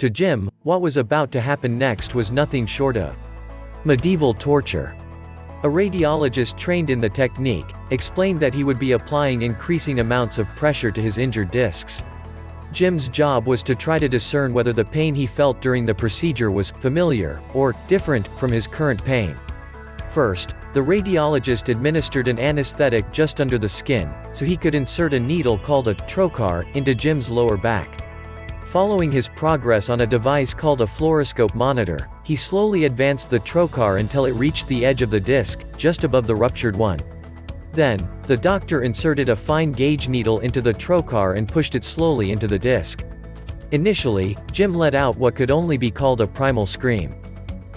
To Jim, what was about to happen next was nothing short of medieval torture. A radiologist trained in the technique explained that he would be applying increasing amounts of pressure to his injured discs. Jim's job was to try to discern whether the pain he felt during the procedure was familiar or different from his current pain. First, the radiologist administered an anesthetic just under the skin, so he could insert a needle called a trocar into Jim's lower back. Following his progress on a device called a fluoroscope monitor, he slowly advanced the trocar until it reached the edge of the disc, just above the ruptured one. Then, the doctor inserted a fine gauge needle into the trocar and pushed it slowly into the disc. Initially, Jim let out what could only be called a primal scream.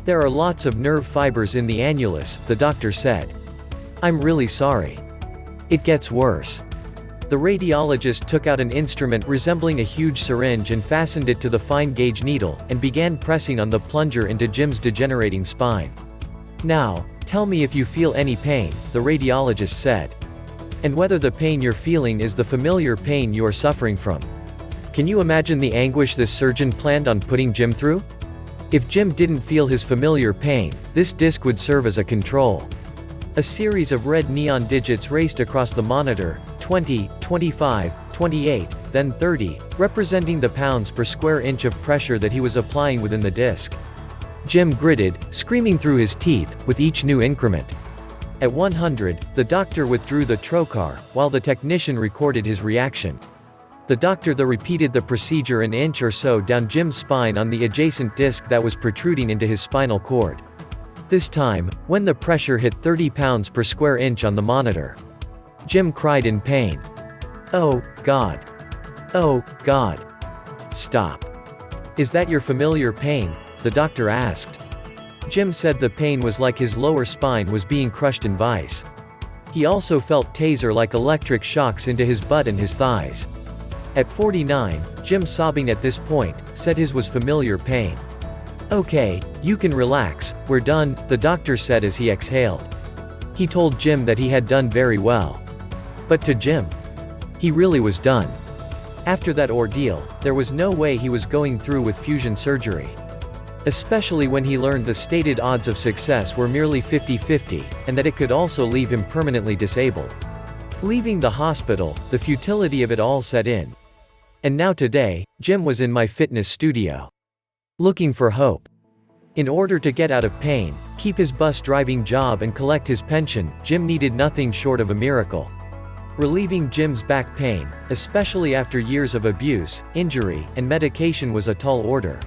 "There are lots of nerve fibers in the annulus," the doctor said. "I'm really sorry. It gets worse." The radiologist took out an instrument resembling a huge syringe and fastened it to the fine gauge needle, and began pressing on the plunger into Jim's degenerating spine. "Now, tell me if you feel any pain," the radiologist said. "And whether the pain you're feeling is the familiar pain you are suffering from." Can you imagine the anguish this surgeon planned on putting Jim through? If Jim didn't feel his familiar pain, this disc would serve as a control. A series of red neon digits raced across the monitor, 20, 25, 28, then 30, representing the pounds per square inch of pressure that he was applying within the disc. Jim gritted, screaming through his teeth, with each new increment. At 100, the doctor withdrew the trocar, while the technician recorded his reaction. The doctor then repeated the procedure an inch or so down Jim's spine on the adjacent disc that was protruding into his spinal cord. This time, when the pressure hit 30 pounds per square inch on the monitor, Jim cried in pain. "Oh, God. Oh, God. Stop. Is that your familiar pain?" the doctor asked. Jim said the pain was like his lower spine was being crushed in vice. He also felt taser-like electric shocks into his butt and his thighs. At 49, Jim, sobbing at this point, said his was familiar pain. "Okay, you can relax, we're done," the doctor said as he exhaled. He told Jim that he had done very well. But to Jim, he really was done. After that ordeal, there was no way he was going through with fusion surgery. Especially when he learned the stated odds of success were merely 50-50, and that it could also leave him permanently disabled. Leaving the hospital, the futility of it all set in. And now today, Jim was in my fitness studio, looking for hope. In order to get out of pain, keep his bus driving job and collect his pension, Jim needed nothing short of a miracle. Relieving Jim's back pain, especially after years of abuse, injury, and medication, was a tall order.